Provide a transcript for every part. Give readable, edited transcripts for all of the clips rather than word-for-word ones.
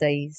23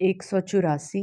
184,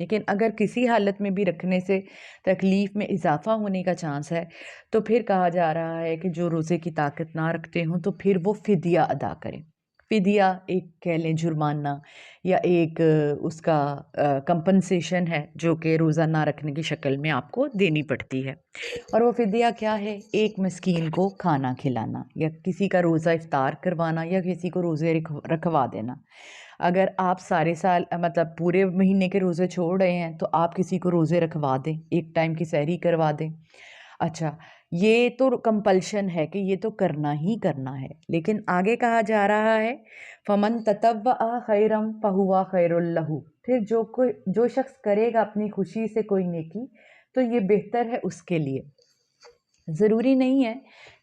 لیکن اگر کسی حالت میں بھی رکھنے سے تکلیف میں اضافہ ہونے کا چانس ہے تو پھر کہا جا رہا ہے کہ جو روزے کی طاقت نہ رکھتے ہوں تو پھر وہ فدیہ ادا کریں۔ فدیہ ایک کہہ لیں جرمانہ یا ایک اس کا کمپنسیشن ہے جو کہ روزہ نہ رکھنے کی شکل میں آپ کو دینی پڑتی ہے۔ اور وہ فدیہ کیا ہے؟ ایک مسکین کو کھانا کھلانا، یا کسی کا روزہ افطار کروانا، یا کسی کو روزے رکھوا دینا۔ اگر آپ سارے سال مطلب پورے مہینے کے روزے چھوڑ رہے ہیں تو آپ کسی کو روزے رکھوا دیں، ایک ٹائم کی سحری کروا دیں۔ اچھا، یہ تو کمپلشن ہے کہ یہ تو کرنا ہی کرنا ہے، لیکن آگے کہا جا رہا ہے فَمَن تَطَوَّعَ خَيْرًا فَهُوَ خَيْرٌ لَهُ، پھر جو شخص کرے گا اپنی خوشی سے کوئی نیکی تو یہ بہتر ہے اس کے لیے۔ ضروری نہیں ہے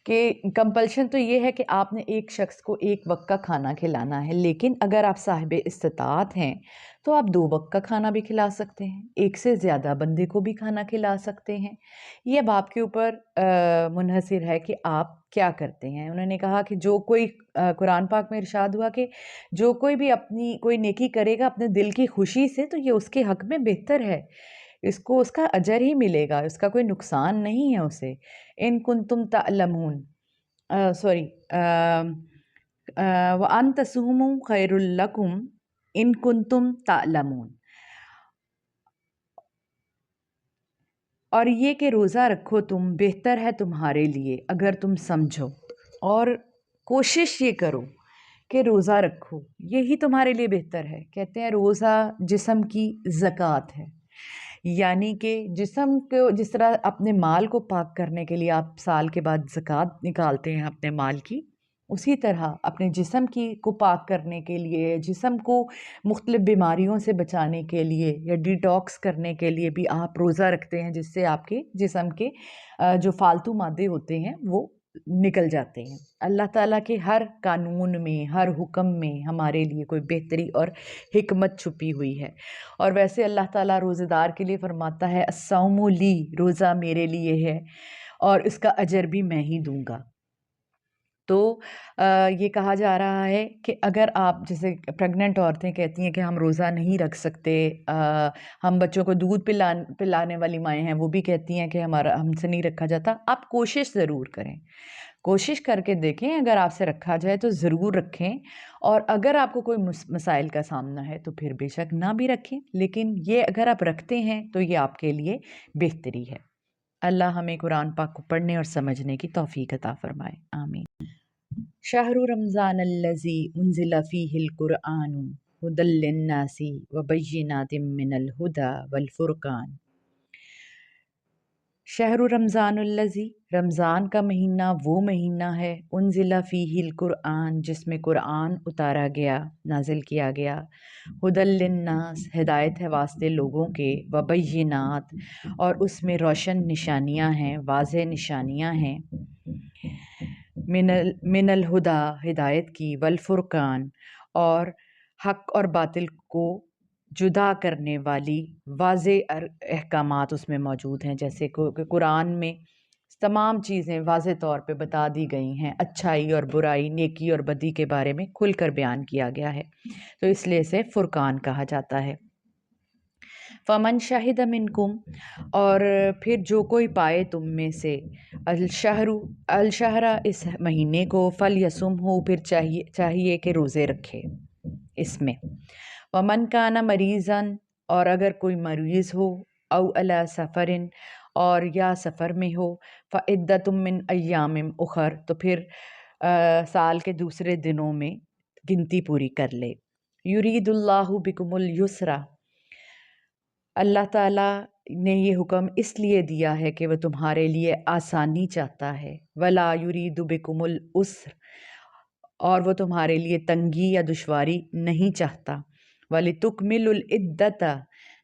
کہ کمپلشن تو یہ ہے کہ آپ نے ایک شخص کو ایک وقت کا کھانا کھلانا ہے، لیکن اگر آپ صاحب استطاعت ہیں تو آپ 2 وقت کا کھانا بھی کھلا سکتے ہیں، ایک سے زیادہ بندے کو بھی کھانا کھلا سکتے ہیں۔ یہ اب آپ کے اوپر منحصر ہے کہ آپ کیا کرتے ہیں۔ انہوں نے کہا کہ جو کوئی قرآن پاک میں ارشاد ہوا کہ جو کوئی بھی اپنی کوئی نیکی کرے گا اپنے دل کی خوشی سے تو یہ اس کے حق میں بہتر ہے، اس کو اس کا اجر ہی ملے گا، اس کا کوئی نقصان نہیں ہے اسے۔ ان کنتم تعلمون وَأَن تَصُومُوا خَيْرٌ لَكُمْ إِن كُنتُمْ تَعْلَمُونَ، اور یہ کہ روزہ رکھو تم بہتر ہے تمہارے لیے اگر تم سمجھو، اور کوشش یہ کرو کہ روزہ رکھو، یہی تمہارے لیے بہتر ہے۔ کہتے ہیں روزہ جسم کی زکوٰۃ ہے، یعنی کہ جسم کو جس طرح اپنے مال کو پاک کرنے کے لیے آپ سال کے بعد زکوٰۃ نکالتے ہیں اپنے مال کی، اسی طرح اپنے جسم کو پاک کرنے کے لیے، جسم کو مختلف بیماریوں سے بچانے کے لیے یا ڈیٹاکس کرنے کے لیے بھی آپ روزہ رکھتے ہیں، جس سے آپ کے جسم کے جو فالتو مادے ہوتے ہیں وہ نکل جاتے ہیں۔ اللہ تعالیٰ کے ہر قانون میں، ہر حکم میں ہمارے لیے کوئی بہتری اور حکمت چھپی ہوئی ہے۔ اور ویسے اللہ تعالیٰ روزہ دار کے لیے فرماتا ہے الصوم لی، روزہ میرے لیے ہے اور اس کا اجر بھی میں ہی دوں گا۔ تو یہ کہا جا رہا ہے کہ اگر آپ جیسے پریگننٹ عورتیں کہتی ہیں کہ ہم روزہ نہیں رکھ سکتے، ہم بچوں کو دودھ پلانے والی مائیں ہیں وہ بھی کہتی ہیں کہ ہم سے نہیں رکھا جاتا، آپ کوشش ضرور کریں، کوشش کر کے دیکھیں، اگر آپ سے رکھا جائے تو ضرور رکھیں، اور اگر آپ کو کوئی مسائل کا سامنا ہے تو پھر بے شک نہ بھی رکھیں، لیکن یہ اگر آپ رکھتے ہیں تو یہ آپ کے لیے بہتری ہے۔ اللہ ہمیں قرآن پاک کو پڑھنے اور سمجھنے کی توفیق عطا فرمائے، آمین۔ شہر رمضان الذی انزل فیہ القرآن ھدی للناس وبینات من الہدی والفرقان۔ شہر رمضان الذی، رمضان کا مہینہ وہ مہینہ ہے، انزل فیہ القرآن جس میں قرآن اتارا گیا، نازل کیا گیا، ھدی للناس ہدایت ہے واسطے لوگوں کے، وبینات اور اس میں روشن نشانیاں ہیں، واضح نشانیاں ہیں، من الہدی ہدایت کی، والفرقان اور حق اور باطل کو جدا کرنے والی واضح احکامات اس میں موجود ہیں، جیسے کہ قرآن میں تمام چیزیں واضح طور پہ بتا دی گئی ہیں، اچھائی اور برائی، نیکی اور بدی کے بارے میں کھل کر بیان کیا گیا ہے، تو اس لیے اسے فرقان کہا جاتا ہے۔ فمن شہد منکم، اور پھر جو کوئی پائے تم میں سے، الشہر اس مہینے کو، فلیصم ہو پھر چاہیے کہ روزے رکھے اس میں، ومن کان مریضاً اور اگر کوئی مریض ہو، او علی سفرن اور یا سفر میں ہو، فعدۃ من ایام اخر تو پھر سال کے دوسرے دنوں میں گنتی پوری کر لے۔ یرید اللہ بکم الیسر، اللہ تعالیٰ نے یہ حکم اس لیے دیا ہے کہ وہ تمہارے لیے آسانی چاہتا ہے، ولا یرید بکم العسر اور وہ تمہارے لیے تنگی یا دشواری نہیں چاہتا، وَلِتُكْمِلُوا الْعِدَّةَ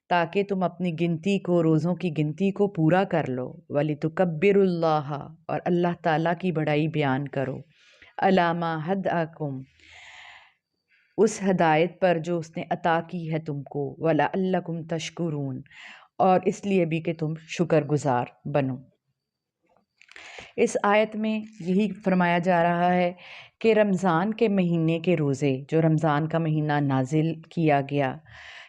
تاکہ تم اپنی گنتی کو، روزوں کی گنتی کو پورا کر لو، وَلِتُكَبِّرُوا اللَّهَ اور اللہ تعالیٰ کی بڑائی بیان کرو، عَلَىٰ مَا هَدَاكُمْ اس ہدایت پر جو اس نے عطا کی ہے تم کو، وَلَعَلَّكُمْ تَشْكُرُونَ اور اس لیے بھی کہ تم شکر گزار بنو۔ اس آیت میں یہی فرمایا جا رہا ہے کہ رمضان کے مہینے کے روزے، جو رمضان کا مہینہ نازل کیا گیا،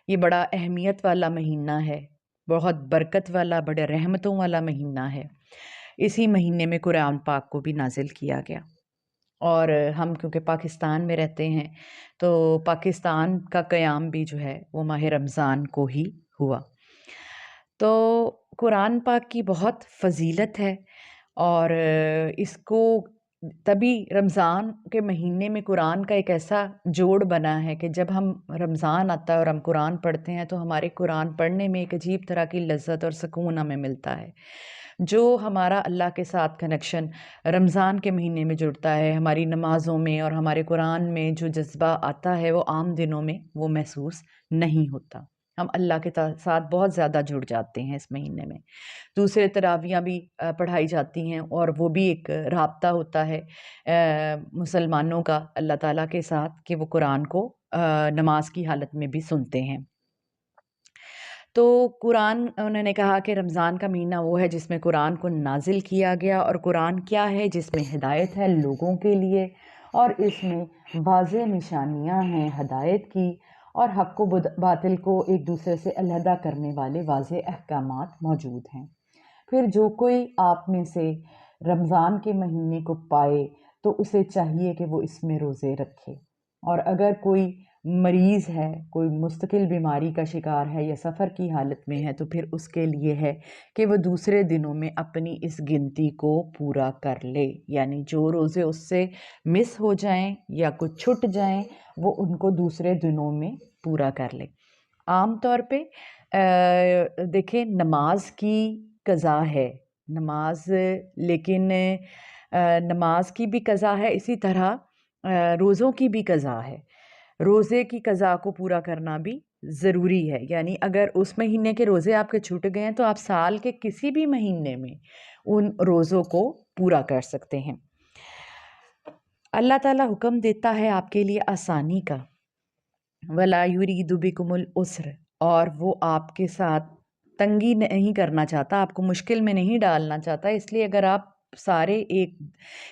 یہ بڑا اہمیت والا مہینہ ہے، بہت برکت والا، بڑے رحمتوں والا مہینہ ہے۔ اسی مہینے میں قرآن پاک کو بھی نازل کیا گیا، اور ہم کیونکہ پاکستان میں رہتے ہیں تو پاکستان کا قیام بھی جو ہے وہ ماہ رمضان کو ہی ہوا۔ تو قرآن پاک کی بہت فضیلت ہے، اور اس کو تبھی رمضان کے مہینے میں قرآن کا ایک ایسا جوڑ بنا ہے کہ جب ہم رمضان آتا ہے اور ہم قرآن پڑھتے ہیں تو ہمارے قرآن پڑھنے میں ایک عجیب طرح کی لذت اور سکون ہمیں ملتا ہے۔ جو ہمارا اللہ کے ساتھ کنیکشن رمضان کے مہینے میں جڑتا ہے، ہماری نمازوں میں اور ہمارے قرآن میں جو جذبہ آتا ہے وہ عام دنوں میں وہ محسوس نہیں ہوتا۔ ہم اللہ کے ساتھ بہت زیادہ جڑ جاتے ہیں اس مہینے میں۔ دوسرے تراویحاں بھی پڑھائی جاتی ہیں، اور وہ بھی ایک رابطہ ہوتا ہے مسلمانوں کا اللہ تعالیٰ کے ساتھ کہ وہ قرآن کو نماز کی حالت میں بھی سنتے ہیں۔ تو قرآن، انہوں نے کہا کہ رمضان کا مہینہ وہ ہے جس میں قرآن کو نازل کیا گیا، اور قرآن کیا ہے؟ جس میں ہدایت ہے لوگوں کے لیے، اور اس میں واضح نشانیاں ہیں ہدایت کی، اور حق و باطل کو ایک دوسرے سے علیحدہ کرنے والے واضح احکامات موجود ہیں۔ پھر جو کوئی آپ میں سے رمضان کے مہینے کو پائے تو اسے چاہیے کہ وہ اس میں روزے رکھے، اور اگر کوئی مریض ہے، کوئی مستقل بیماری کا شکار ہے یا سفر کی حالت میں ہے تو پھر اس کے لیے ہے کہ وہ دوسرے دنوں میں اپنی اس گنتی کو پورا کر لے، یعنی جو روزے اس سے مس ہو جائیں یا کچھ چھٹ جائیں وہ ان کو دوسرے دنوں میں پورا کر لے۔ عام طور پہ دیکھیں، نماز کی قضا ہے نماز، لیکن نماز کی بھی قضا ہے، اسی طرح روزوں کی بھی قضا ہے۔ روزے کی قضا کو پورا کرنا بھی ضروری ہے، یعنی اگر اس مہینے کے روزے آپ کے چھوٹ گئے ہیں تو آپ سال کے کسی بھی مہینے میں ان روزوں کو پورا کر سکتے ہیں۔ اللہ تعالیٰ حکم دیتا ہے آپ کے لیے آسانی کا، وَلَا يُرِيدُ بِكُمُ الْعُسْرَ، اور وہ آپ کے ساتھ تنگی نہیں کرنا چاہتا، آپ کو مشکل میں نہیں ڈالنا چاہتا۔ اس لیے اگر آپ سارے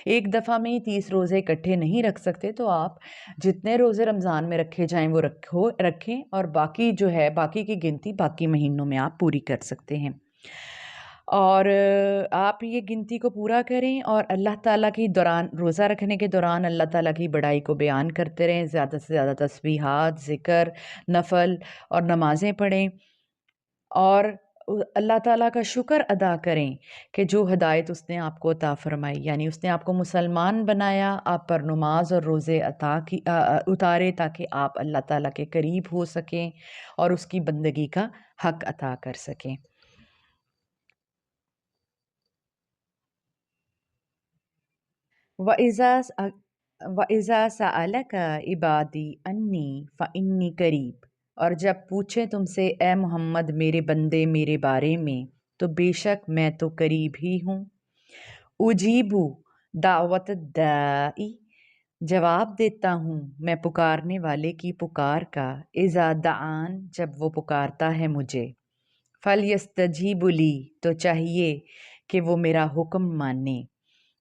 ایک دفعہ میں ہی 30 روزے اکٹھے نہیں رکھ سکتے تو آپ جتنے روزے رمضان میں رکھے جائیں وہ رکھیں، اور باقی جو ہے باقی کی گنتی باقی مہینوں میں آپ پوری کر سکتے ہیں، اور آپ یہ گنتی کو پورا کریں، اور اللہ تعالیٰ کی روزہ رکھنے کے دوران اللہ تعالیٰ کی بڑائی کو بیان کرتے رہیں، زیادہ سے زیادہ تسبیحات، ذکر، نفل اور نمازیں پڑھیں، اور اللہ تعالیٰ کا شکر ادا کریں کہ جو ہدایت اس نے آپ کو عطا فرمائی، یعنی اس نے آپ کو مسلمان بنایا، آپ پر نماز اور روزے اتارے تاکہ آپ اللہ تعالیٰ کے قریب ہو سکیں اور اس کی بندگی کا حق عطا کر سکیں۔ وَإِذَا سَأَلَكَ عِبَادِي أَنِّي فَإِنِّي قَرِيبٌ، اور جب پوچھیں تم سے اے محمد میرے بندے میرے بارے میں، تو بے شک میں تو قریب ہی ہوں۔ اجیبو دعوت الداعی، جواب دیتا ہوں میں پکارنے والے کی پکار کا، اذا دعان، جب وہ پکارتا ہے مجھے، فلیستجیبوا لی، تو چاہیے کہ وہ میرا حکم مانیں،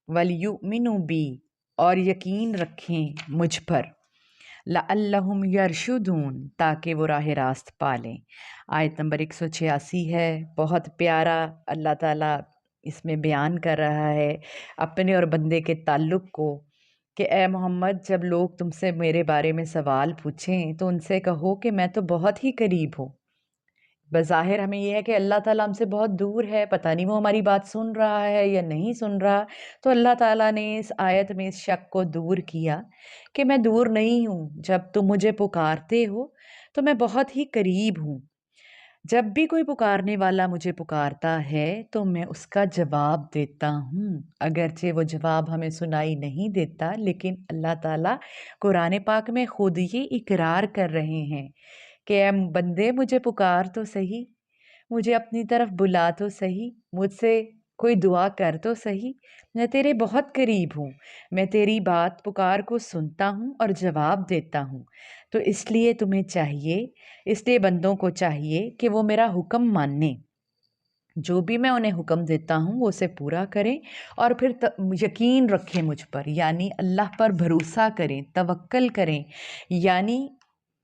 ولیؤمنوا بی، اور یقین رکھیں مجھ پر، لعلہم یرشدون، تاکہ وہ راہ راست پالیں۔ آیت نمبر 186 ہے، بہت پیارا اللہ تعالیٰ اس میں بیان کر رہا ہے اپنے اور بندے کے تعلق کو، کہ اے محمد جب لوگ تم سے میرے بارے میں سوال پوچھیں تو ان سے کہو کہ میں تو بہت ہی قریب ہوں۔ بظاہر ہمیں یہ ہے کہ اللہ تعالیٰ ہم سے بہت دور ہے، پتہ نہیں وہ ہماری بات سن رہا ہے یا نہیں سن رہا، تو اللہ تعالیٰ نے اس آیت میں اس شک کو دور کیا کہ میں دور نہیں ہوں، جب تم مجھے پکارتے ہو تو میں بہت ہی قریب ہوں۔ جب بھی کوئی پکارنے والا مجھے پکارتا ہے تو میں اس کا جواب دیتا ہوں، اگرچہ وہ جواب ہمیں سنائی نہیں دیتا، لیکن اللہ تعالیٰ قرآن پاک میں خود ہی اقرار کر رہے ہیں کہ اے بندے مجھے پکار تو صحیح، مجھے اپنی طرف بلا تو صحیح، مجھ سے کوئی دعا کر تو صحیح، میں تیرے بہت قریب ہوں، میں تیری بات پکار کو سنتا ہوں اور جواب دیتا ہوں۔ تو اس لیے بندوں کو چاہیے کہ وہ میرا حکم مانیں، جو بھی میں انہیں حکم دیتا ہوں وہ اسے پورا کریں، اور پھر یقین رکھیں مجھ پر، یعنی اللہ پر بھروسہ کریں، توکل کریں، یعنی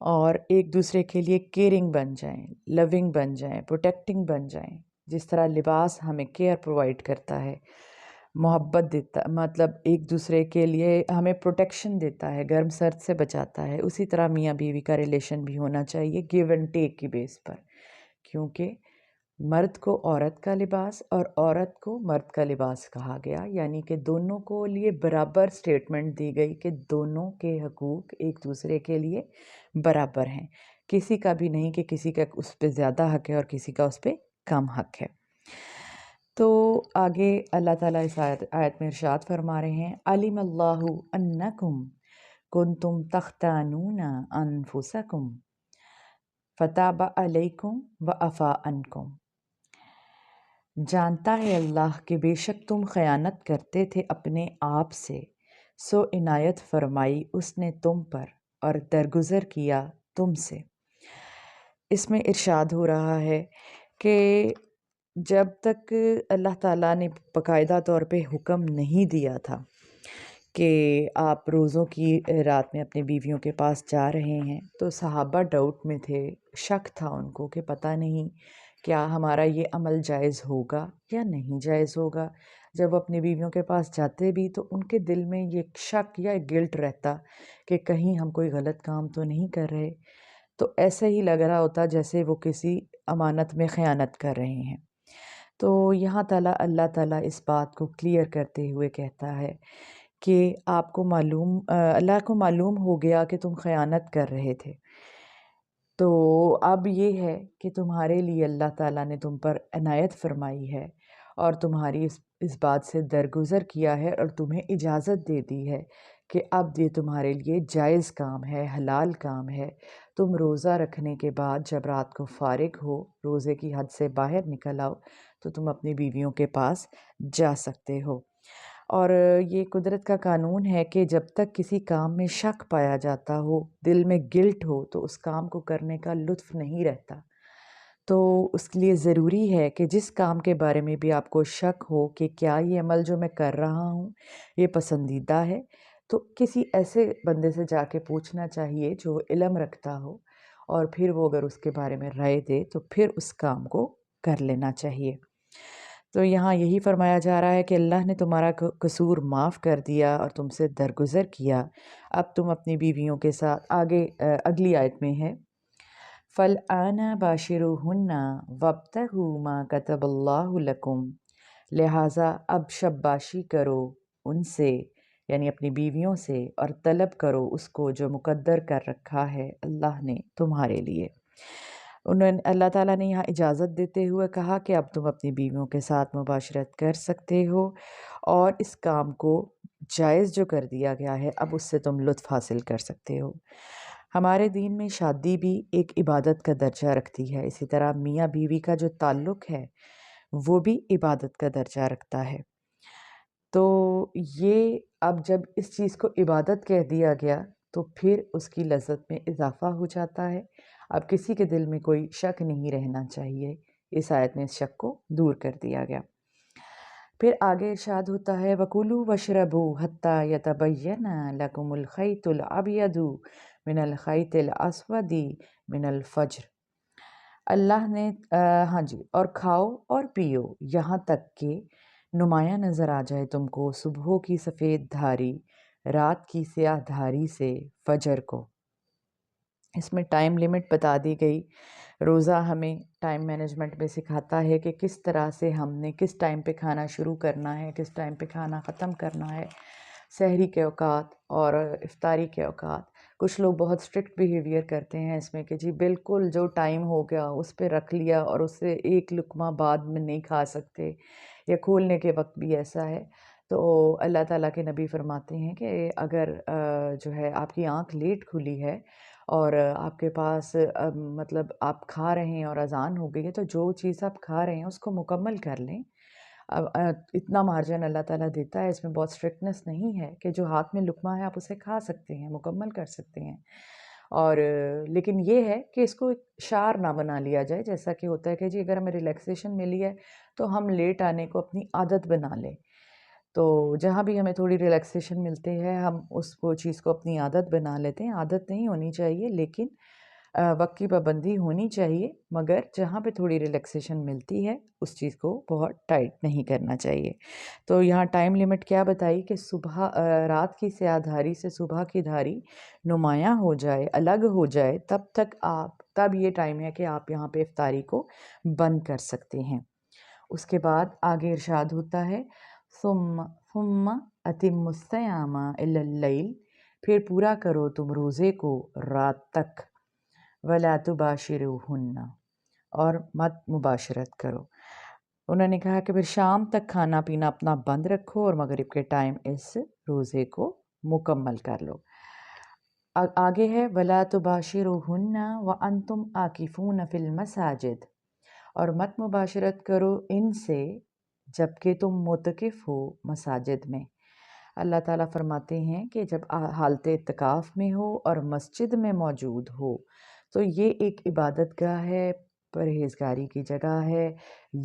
اور ایک دوسرے کے لیے کیئرنگ بن جائیں، لونگ بن جائیں، پروٹیکٹنگ بن جائیں. جس طرح لباس ہمیں کیئر پرووائڈ کرتا ہے، محبت دیتا، مطلب ایک دوسرے کے لیے ہمیں پروٹیکشن دیتا ہے، گرم سرد سے بچاتا ہے، اسی طرح میاں بیوی کا ریلیشن بھی ہونا چاہیے گیو اینڈ ٹیک کی بیس پر. کیونکہ مرد کو عورت کا لباس اور عورت کو مرد کا لباس کہا گیا، یعنی کہ دونوں کو لیے برابر سٹیٹمنٹ دی گئی کہ دونوں کے حقوق ایک دوسرے کے لیے برابر ہیں. کسی کا بھی نہیں کہ کسی کا اس پہ زیادہ حق ہے اور کسی کا اس پہ کم حق ہے. تو آگے اللہ تعالیٰ اس آیت میں ارشاد فرما رہے ہیں، علم اللہ انکم کنتم تختانون انفسکم فتاب علیکم وعفا عنکم. جانتا ہے اللہ کہ بے شک تم خیانت کرتے تھے اپنے آپ سے، سو عنایت فرمائی اس نے تم پر اور درگزر کیا تم سے. اس میں ارشاد ہو رہا ہے کہ جب تک اللہ تعالیٰ نے باقاعدہ طور پہ حکم نہیں دیا تھا کہ آپ روزوں کی رات میں اپنی بیویوں کے پاس جا رہے ہیں، تو صحابہ ڈاؤٹ میں تھے، شک تھا ان کو کہ پتہ نہیں کیا ہمارا یہ عمل جائز ہوگا یا نہیں جائز ہوگا. جب وہ اپنی بیویوں کے پاس جاتے بھی تو ان کے دل میں یہ شک یا گلٹ رہتا کہ کہیں ہم کوئی غلط کام تو نہیں کر رہے. تو ایسے ہی لگ رہا ہوتا جیسے وہ کسی امانت میں خیانت کر رہے ہیں. تو یہاں اللہ تعالیٰ اس بات کو کلیئر کرتے ہوئے کہتا ہے کہ آپ کو اللہ کو معلوم ہو گیا کہ تم خیانت کر رہے تھے، تو اب یہ ہے کہ تمہارے لیے اللہ تعالیٰ نے تم پر عنایت فرمائی ہے اور تمہاری اس بات سے درگزر کیا ہے اور تمہیں اجازت دے دی ہے کہ اب یہ تمہارے لیے جائز کام ہے، حلال کام ہے. تم روزہ رکھنے کے بعد جب رات کو فارغ ہو، روزے کی حد سے باہر نکل آؤ، تو تم اپنی بیویوں کے پاس جا سکتے ہو. اور یہ قدرت کا قانون ہے کہ جب تک کسی کام میں شک پایا جاتا ہو، دل میں گلٹ ہو، تو اس کام کو کرنے کا لطف نہیں رہتا. تو اس کے لیے ضروری ہے کہ جس کام کے بارے میں بھی آپ کو شک ہو کہ کیا یہ عمل جو میں کر رہا ہوں یہ پسندیدہ ہے، تو کسی ایسے بندے سے جا کے پوچھنا چاہیے جو علم رکھتا ہو، اور پھر وہ اگر اس کے بارے میں رائے دے تو پھر اس کام کو کر لینا چاہیے. تو یہاں یہی فرمایا جا رہا ہے کہ اللہ نے تمہارا قصور معاف کر دیا اور تم سے درگزر کیا. اب تم اپنی بیویوں کے ساتھ آگے اگلی آیت میں ہے، فَالْآنَ بَاشِرُوهُنَّ وَابْتَغُوا مَا كَتَبَ اللَّهُ لَكُمْ، لہٰذا اب شباشی کرو ان سے، یعنی اپنی بیویوں سے، اور طلب کرو اس کو جو مقدر کر رکھا ہے اللہ نے تمہارے لیے. اللہ تعالیٰ نے یہاں اجازت دیتے ہوئے کہا کہ اب تم اپنی بیویوں کے ساتھ مباشرت کر سکتے ہو، اور اس کام کو جائز جو کر دیا گیا ہے اب اس سے تم لطف حاصل کر سکتے ہو. ہمارے دین میں شادی بھی ایک عبادت کا درجہ رکھتی ہے، اسی طرح میاں بیوی کا جو تعلق ہے وہ بھی عبادت کا درجہ رکھتا ہے. تو یہ اب جب اس چیز کو عبادت کہہ دیا گیا تو پھر اس کی لذت میں اضافہ ہو جاتا ہے. اب کسی کے دل میں کوئی شک نہیں رہنا چاہیے، اس آیت میں اس شک کو دور کر دیا گیا. پھر آگے ارشاد ہوتا ہے، وَكُلُوا وَاشْرَبُوا حَتَّى يَتَبَيَّنَ لَكُمُ الْخَيْطُ الْأَبْيَضُ مِنَ الْخَيْطِ الْأَسْوَدِ مِنَ الْفَجْرِ. اللہ نے ہاں جی، اور کھاؤ اور پیو یہاں تک کہ نمایاں نظر آ جائے تم کو صبح کی سفید دھاری رات کی سیاہ دھاری سے فجر کو. اس میں ٹائم لیمٹ بتا دی گئی. روزہ ہمیں ٹائم مینجمنٹ میں سکھاتا ہے کہ کس طرح سے ہم نے کس ٹائم پہ کھانا شروع کرنا ہے، کس ٹائم پہ کھانا ختم کرنا ہے، سحری کے اوقات اور افطاری کے اوقات. کچھ لوگ بہت اسٹرکٹ بیہیویئر کرتے ہیں اس میں کہ جی بالکل جو ٹائم ہو گیا اس پہ رکھ لیا اور اس سے ایک لقمہ بعد میں نہیں کھا سکتے، یا کھولنے کے وقت بھی ایسا ہے. تو اللہ تعالیٰ کے نبی فرماتے ہیں کہ اگر جو ہے آپ کی آنکھ لیٹ کھلی ہے اور آپ کے پاس مطلب آپ کھا رہے ہیں اور اذان ہو گئی ہے، تو جو چیز آپ کھا رہے ہیں اس کو مکمل کر لیں. اتنا مارجن اللہ تعالیٰ دیتا ہے، اس میں بہت اسٹرکٹنس نہیں ہے کہ جو ہاتھ میں لقمہ ہے آپ اسے کھا سکتے ہیں، مکمل کر سکتے ہیں. اور لیکن یہ ہے کہ اس کو ایک شعار نہ بنا لیا جائے، جیسا کہ ہوتا ہے کہ جی اگر ہمیں ریلیکسیشن ملی ہے تو ہم لیٹ آنے کو اپنی عادت بنا لیں. تو جہاں بھی ہمیں تھوڑی ریلیکسیشن ملتی ہے ہم اس وہ چیز کو اپنی عادت بنا لیتے ہیں. عادت نہیں ہونی چاہیے لیکن وقت کی پابندی ہونی چاہیے، مگر جہاں پہ تھوڑی ریلیکسیشن ملتی ہے اس چیز کو بہت ٹائٹ نہیں کرنا چاہیے. تو یہاں ٹائم لیمٹ کیا بتائی کہ صبح رات کی سیاہ دھاری سے صبح کی دھاری نمایاں ہو جائے، الگ ہو جائے، تب یہ ٹائم ہے کہ آپ یہاں پہ افطاری کو بند کر سکتے ہیں. اس کے بعد آگے ارشاد ہوتا ہے ثم اتم الصیام الی اللیل، پھر پورا کرو تم روزے کو رات تک. ولا تباشروہن، اور مت مباشرت کرو. انہوں نے کہا کہ پھر شام تک کھانا پینا اپنا بند رکھو اور مغرب کے ٹائم اس روزے کو مکمل کر لو. آگے ہے ولا تباشروہن وانتم عاکفون فی المساجد، اور مت مباشرت کرو ان سے جبکہ تم معتکف ہو مساجد میں. اللہ تعالیٰ فرماتے ہیں کہ جب حالت اعتکاف میں ہو اور مسجد میں موجود ہو تو یہ ایک عبادت گاہ ہے، پرہیزگاری کی جگہ ہے.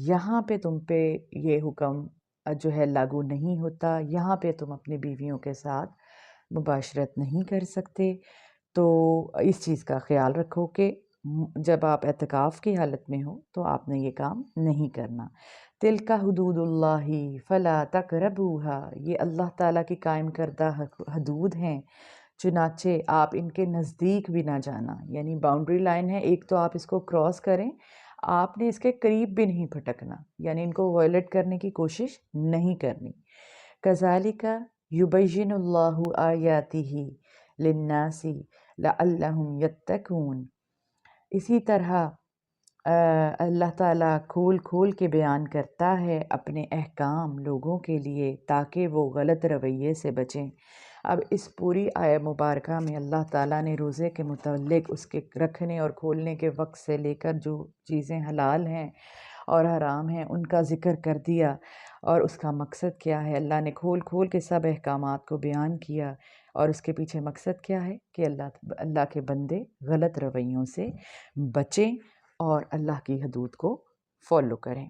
یہاں پہ تم پہ یہ حکم جو ہے لاگو نہیں ہوتا، یہاں پہ تم اپنی بیویوں کے ساتھ مباشرت نہیں کر سکتے. تو اس چیز کا خیال رکھو کہ جب آپ اعتکاف کی حالت میں ہو تو آپ نے یہ کام نہیں کرنا. تلک حدود اللہ فلا تقربوها، یہ اللہ تعالیٰ کی قائم کردہ حدود ہیں، چنانچہ آپ ان کے نزدیک بھی نہ جانا. یعنی باؤنڈری لائن ہے، ایک تو آپ اس کو کراس کریں، آپ نے اس کے قریب بھی نہیں پھٹکنا، یعنی ان کو وائلیٹ کرنے کی کوشش نہیں کرنی. کذالک یبین اللہ آیاتہ للناس لعلہم یتقون، اسی طرح اللہ تعالیٰ کھول کھول کے بیان کرتا ہے اپنے احکام لوگوں کے لیے تاکہ وہ غلط رویے سے بچیں. اب اس پوری آیہ مبارکہ میں اللہ تعالیٰ نے روزے کے متعلق اس کے رکھنے اور کھولنے کے وقت سے لے کر جو چیزیں حلال ہیں اور حرام ہیں ان کا ذکر کر دیا، اور اس کا مقصد کیا ہے. اللہ نے کھول کھول کے سب احکامات کو بیان کیا، اور اس کے پیچھے مقصد کیا ہے کہ اللہ کے بندے غلط رویوں سے بچیں اور اللہ کی حدود کو فالو کریں.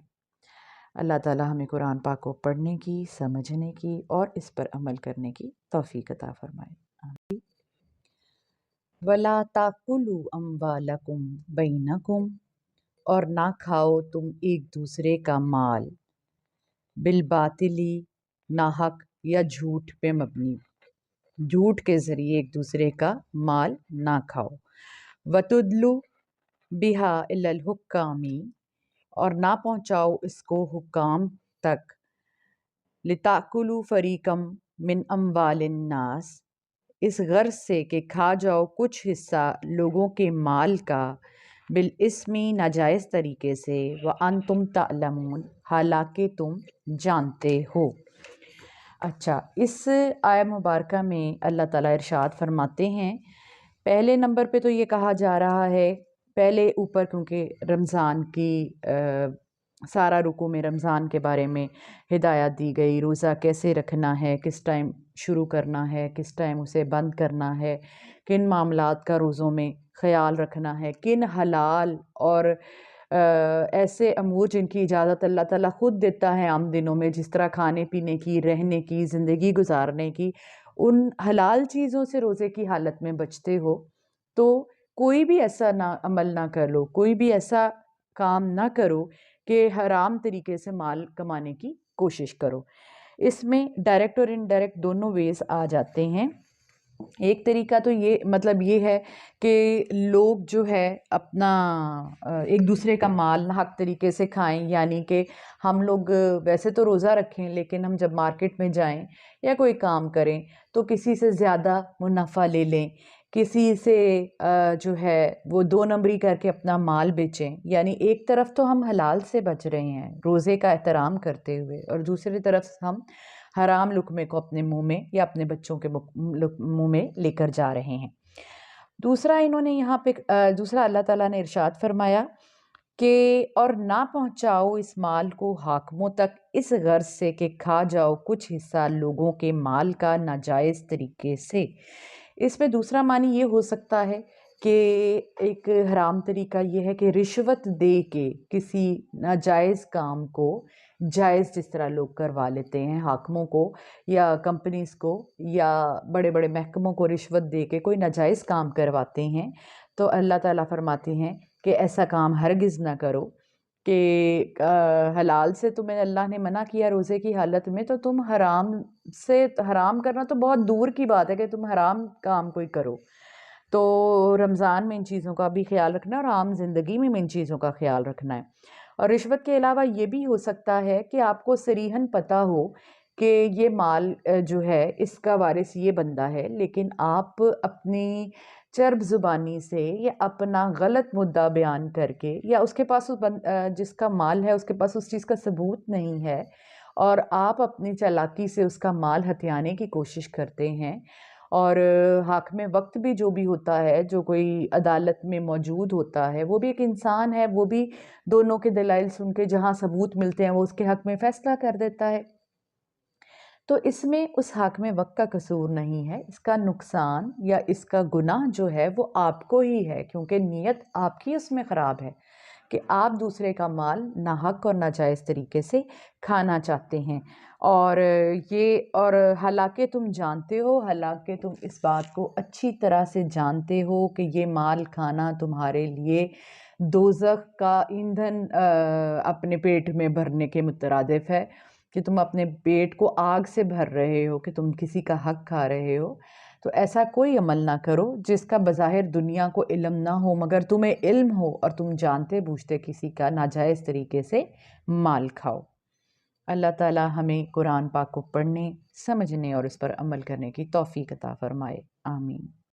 اللہ تعالیٰ ہمیں قرآن پاک کو پڑھنے کی، سمجھنے کی اور اس پر عمل کرنے کی توفیق عطا فرمائے. وَلَا تَأْكُلُوا أَمْوَالَكُمْ بَيْنَكُمْ، اور نہ کھاؤ تم ایک دوسرے کا مال، بالباطلی، ناحق یا جھوٹ پہ مبنی، جھوٹ کے ذریعے ایک دوسرے کا مال نہ کھاؤ. وَتُدْلُوا بِهَا إِلَى الْحُكَّامِ، اور نہ پہنچاؤ اس کو حکام تک. لِتَأْكُلُوا فَرِيقًا مِّنْ أَمْوَالِ النَّاسِ، اس غرض سے کہ کھا جاؤ کچھ حصہ لوگوں کے مال کا، بالاسم، ناجائز طریقے سے، وَأَنْتُمْ تَعْلَمُونَ، حالانکہ تم جانتے ہو. اچھا، اس آیہ مبارکہ میں اللہ تعالیٰ ارشاد فرماتے ہیں، پہلے نمبر پہ تو یہ کہا جا رہا ہے، پہلے اوپر کیونکہ رمضان کی سارا رکوع میں رمضان کے بارے میں ہدایت دی گئی، روزہ کیسے رکھنا ہے، کس ٹائم شروع کرنا ہے، کس ٹائم اسے بند کرنا ہے، کن معاملات کا روزوں میں خیال رکھنا ہے، کن حلال اور ایسے امور جن کی اجازت اللہ تعالیٰ خود دیتا ہے عام دنوں میں، جس طرح کھانے پینے کی، رہنے کی، زندگی گزارنے کی، ان حلال چیزوں سے روزے کی حالت میں بچتے ہو تو کوئی بھی ایسا عمل نہ کر لو، کوئی بھی ایسا کام نہ کرو کہ حرام طریقے سے مال کمانے کی کوشش کرو. اس میں ڈائریکٹ اور انڈائریکٹ دونوں ویز آ جاتے ہیں. ایک طریقہ تو یہ مطلب یہ ہے کہ لوگ جو ہے اپنا ایک دوسرے کا مال حق طریقے سے کھائیں، یعنی کہ ہم لوگ ویسے تو روزہ رکھیں لیکن ہم جب مارکیٹ میں جائیں یا کوئی کام کریں تو کسی سے زیادہ منافع لے لیں، کسی سے جو ہے وہ 2 نمبری کر کے اپنا مال بیچیں. یعنی ایک طرف تو ہم حلال سے بچ رہے ہیں روزے کا احترام کرتے ہوئے، اور دوسری طرف ہم حرام لقمے کو اپنے منہ میں یا اپنے بچوں کے منہ میں لے کر جا رہے ہیں. دوسرا انہوں نے یہاں پہ دوسرا اللہ تعالیٰ نے ارشاد فرمایا کہ اور نہ پہنچاؤ اس مال کو حاکموں تک اس غرض سے کہ کھا جاؤ کچھ حصہ لوگوں کے مال کا ناجائز طریقے سے. اس میں دوسرا معنی یہ ہو سکتا ہے کہ ایک حرام طریقہ یہ ہے کہ رشوت دے کے کسی ناجائز کام کو جائز جس طرح لوگ کروا لیتے ہیں، حاکموں کو یا کمپنیز کو یا بڑے بڑے محکموں کو رشوت دے کے کوئی ناجائز کام کرواتے ہیں، تو اللہ تعالیٰ فرماتے ہیں کہ ایسا کام ہرگز نہ کرو، کہ حلال سے تمہیں اللہ نے منع کیا روزے کی حالت میں، تو تم حرام کرنا تو بہت دور کی بات ہے کہ تم حرام کام کوئی کرو۔ تو رمضان میں ان چیزوں کا بھی خیال رکھنا ہے اور عام زندگی میں ان چیزوں کا خیال رکھنا ہے۔ اور رشوت کے علاوہ یہ بھی ہو سکتا ہے کہ آپ کو صریحاً پتہ ہو کہ یہ مال جو ہے اس کا وارث یہ بندہ ہے، لیکن آپ اپنی چرب زبانی سے یا اپنا غلط مدعا بیان کر کے، یا اس کے پاس جس کا مال ہے اس کے پاس اس چیز کا ثبوت نہیں ہے، اور آپ اپنی چالاکی سے اس کا مال ہتھیانے کی کوشش کرتے ہیں، اور حاکم وقت بھی جو بھی ہوتا ہے، جو کوئی عدالت میں موجود ہوتا ہے، وہ بھی ایک انسان ہے، وہ بھی دونوں کے دلائل سن کے جہاں ثبوت ملتے ہیں وہ اس کے حق میں فیصلہ کر دیتا ہے۔ تو اس میں اس حاکم وقت کا قصور نہیں ہے، اس کا نقصان یا اس کا گناہ جو ہے وہ آپ کو ہی ہے، کیونکہ نیت آپ کی اس میں خراب ہے کہ آپ دوسرے کا مال ناحق اور ناجائز طریقے سے کھانا چاہتے ہیں۔ اور حالانکہ تم جانتے ہو، حالانکہ تم اس بات کو اچھی طرح سے جانتے ہو کہ یہ مال کھانا تمہارے لیے دوزخ کا ایندھن اپنے پیٹ میں بھرنے کے مترادف ہے، کہ تم اپنے پیٹ کو آگ سے بھر رہے ہو، کہ تم کسی کا حق کھا رہے ہو، تو ایسا کوئی عمل نہ کرو جس کا بظاہر دنیا کو علم نہ ہو، مگر تمہیں علم ہو اور تم جانتے بوجھتے کسی کا ناجائز طریقے سے مال کھاؤ۔ اللہ تعالیٰ ہمیں قرآن پاک کو پڑھنے، سمجھنے اور اس پر عمل کرنے کی توفیق عطا فرمائے، آمین۔